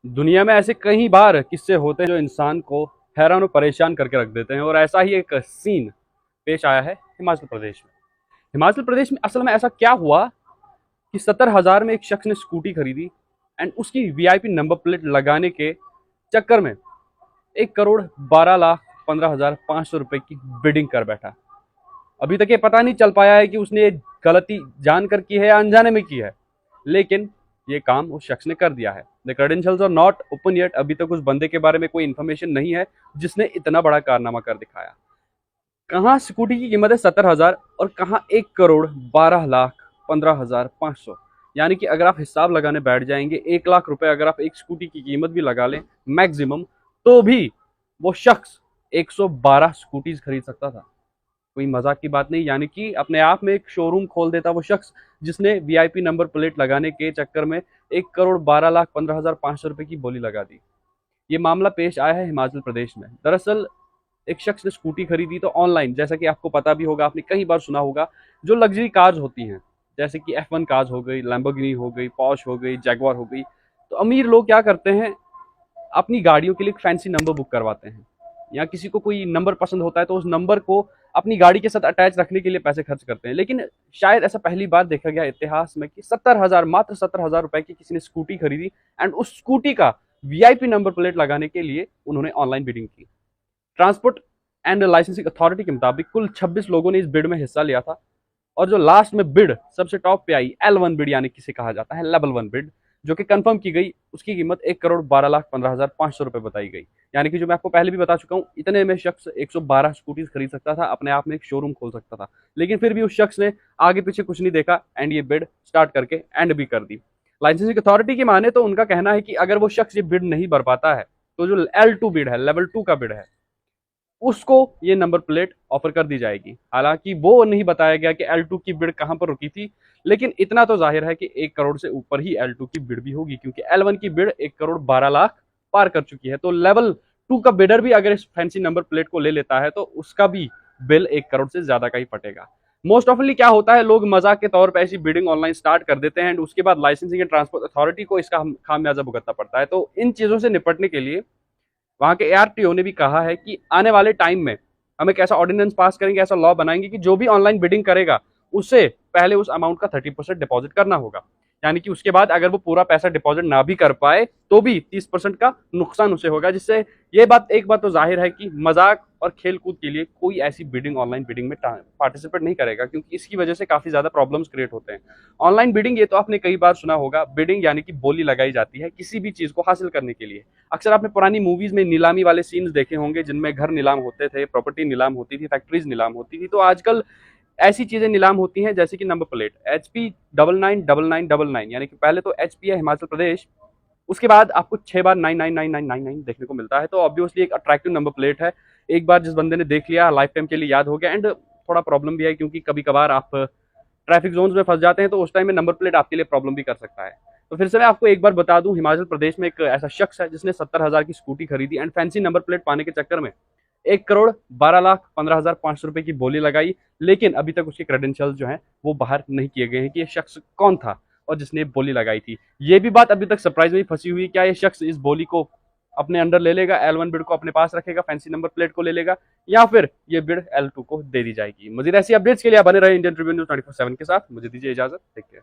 दुनिया में ऐसे कई बार किस्से होते हैं जो इंसान को हैरान और परेशान करके रख देते हैं, और ऐसा ही एक सीन पेश आया है हिमाचल प्रदेश में। हिमाचल प्रदेश में असल में ऐसा क्या हुआ कि 70,000 में एक शख्स ने स्कूटी खरीदी एंड उसकी वीआईपी नंबर प्लेट लगाने के चक्कर में 1,12,15,500 रुपए की बिडिंग कर बैठा। अभी तक ये पता नहीं चल पाया है कि उसने ये गलती जानकर की है या अनजाने में की है, लेकिन ये काम उस शख्स ने कर दिया है। The credentials are not open yet. अभी तक उस बंदे के बारे में कोई इन्फॉर्मेशन नहीं है जिसने इतना बड़ा कारनामा कर दिखाया। कहाँ स्कूटी की कीमत है 70,000 और कहाँ 1,12,15,500। यानी कि अगर आप हिसाब लगाने बैठ जाएंगे, 1 लाख रुपए अगर आप एक स्कूटी की कीमत भी लगा लें मैक्सिमम, तो भी वो शख्स 112 स्कूटीज खरीद सकता था। कोई मजाक की बात नहीं। यानी कि अपने आप में एक शोरूम खोल देता वो शख्स जिसने वीआईपी नंबर प्लेट लगाने के चक्कर में 1,12,15,500 रुपए की बोली लगा दी। ये मामला पेश आया है हिमाचल प्रदेश में। दरअसल एक शख्स ने स्कूटी खरीदी तो ऑनलाइन, जैसा कि आपको पता भी होगा, आपने कई बार सुना होगा, जो लग्जरी कार्स होती हैं जैसे कि F1 कार्स हो गई, लैम्बोर्गिनी हो गई, पॉर्श हो गई, जैगवार हो गई, तो अमीर लोग क्या करते हैं, अपनी गाड़ियों के लिए एक फैंसी नंबर बुक करवाते हैं, या किसी को कोई नंबर पसंद होता है तो उस नंबर को अपनी गाड़ी के साथ अटैच रखने के लिए पैसे खर्च करते हैं। लेकिन शायद ऐसा पहली बार देखा गया इतिहास में कि 70,000, मात्र 70,000 रुपए की किसी ने स्कूटी खरीदी एंड उस स्कूटी का वीआईपी नंबर प्लेट लगाने के लिए उन्होंने ऑनलाइन बिडिंग की। ट्रांसपोर्ट एंड लाइसेंसिंग अथॉरिटी के मुताबिक कुल 26 लोगों ने इस बिड में हिस्सा लिया था, और जो लास्ट में बिड सबसे टॉप पे आई, L1 बिड, यानी किसे कहा जाता है लेवल 1 बिड, जो कि कंफर्म की गई, उसकी कीमत 1,12,15,500 रुपए बताई गई। यानी कि जो मैं आपको पहले भी बता चुका हूँ, इतने में शख्स 112 स्कूटीज खरीद सकता था, अपने आप में एक शोरूम खोल सकता था। लेकिन फिर भी उस शख्स ने आगे पीछे कुछ नहीं देखा एंड ये बिड स्टार्ट करके एंड भी कर दी। लाइसेंसिंग अथॉरिटी की माने तो उनका कहना है कि अगर वो शख्स ये बिड नहीं भर पाता है तो जो L2 बिड है, लेवल 2 का बिड है, उसको ये नंबर प्लेट ऑफर कर दी जाएगी। हालांकि वो नहीं बताया गया कि L2 की बिड कहां पर रुकी थी, लेकिन इतना तो जाहिर है कि 1 करोड़ से ऊपर ही L2 की बिड भी होगी, क्योंकि L1 की बिड 1,12,00,000 पार कर चुकी है। तो लेवल 2 का बिडर भी अगर इस फैंसी नंबर प्लेट को ले लेता है तो उसका भी बिल 1 करोड़ से ज्यादा का ही फटेगा। मोस्ट ऑफनली क्या होता है, लोग मजाक के तौर पर ऐसी बिडिंग ऑनलाइन स्टार्ट कर देते हैं एंड उसके बाद लाइसेंसिंग एंड ट्रांसपोर्ट अथॉरिटी को इसका खामियाजा भुगतना पड़ता है। तो इन चीजों से निपटने के लिए वहां के ARTO ने भी कहा है कि आने वाले टाइम में हम एक ऐसा ऑर्डिनेंस पास करेंगे, ऐसा लॉ बनाएंगे कि जो भी ऑनलाइन बिडिंग करेगा उससे पहले उस अमाउंट का 30% डिपॉजिट करना होगा। यानी कि उसके बाद अगर वो पूरा पैसा डिपॉजिट ना भी कर पाए तो भी 30% का नुकसान उसे होगा, जिससे ये बात, एक बात तो जाहिर है कि मजाक और खेल कूद के लिए कोई ऐसी बिडिंग, ऑनलाइन बिडिंग में पार्टिसिपेट नहीं करेगा, क्योंकि इसकी वजह से काफी ज्यादा प्रॉब्लम्स क्रिएट होते हैं। ऑनलाइन बिडिंग, ये तो आपने कई बार सुना होगा, बिडिंग यानी कि बोली लगाई जाती है किसी भी चीज को हासिल करने के लिए। अक्सर आपने पुरानी मूवीज में नीलामी वाले सीन्स देखे होंगे जिनमें घर नीलाम होते थे, प्रॉपर्टी नीलाम होती थी, फैक्ट्रीज नीलाम होती थी। तो आजकल ऐसी चीजें नीलाम होती हैं जैसे कि नंबर प्लेट HP 999999, यानी कि पहले तो HP है हिमाचल प्रदेश, उसके बाद आपको 6 बार 999999 देखने को मिलता है। तो ऑब्वियसली एक अट्रैक्टिव नंबर प्लेट है। एक बार जिस बंदे ने देख लिया, लाइफ टाइम के लिए याद हो गया। एंड थोड़ा प्रॉब्लम भी है क्योंकि कभी कभार आप ट्रैफिक जोन्स में फंस जाते हैं, तो उस टाइम में नंबर प्लेट आपके लिए प्रॉब्लम भी कर सकता है। तो फिर से मैं आपको एक बार बता दूं, हिमाचल प्रदेश में एक ऐसा शख्स है जिसने 70,000 की स्कूटी खरीदी एंड फैंसी नंबर प्लेट पाने के चक्कर में 1,12,15,500 रुपए की बोली लगाई। लेकिन अभी तक उसके क्रेडेंशियल्स जो हैं वो बाहर नहीं किए गए हैं कि ये शख्स कौन था और जिसने बोली लगाई थी। ये भी बात अभी तक सरप्राइज में फंसी हुई, क्या ये शख्स इस बोली को अपने अंडर ले लेगा, L1 बिड को अपने पास रखेगा, फैंसी नंबर प्लेट को ले लेगा, या फिर ये बिड L2 को दे दी जाएगी। मजीद ऐसी अपडेट्स के लिए बने रहे इंडियन ट्रिब्यून न्यूज़ 24/7 के साथ। मुझे दीजिए इजाजत, टेक केयर।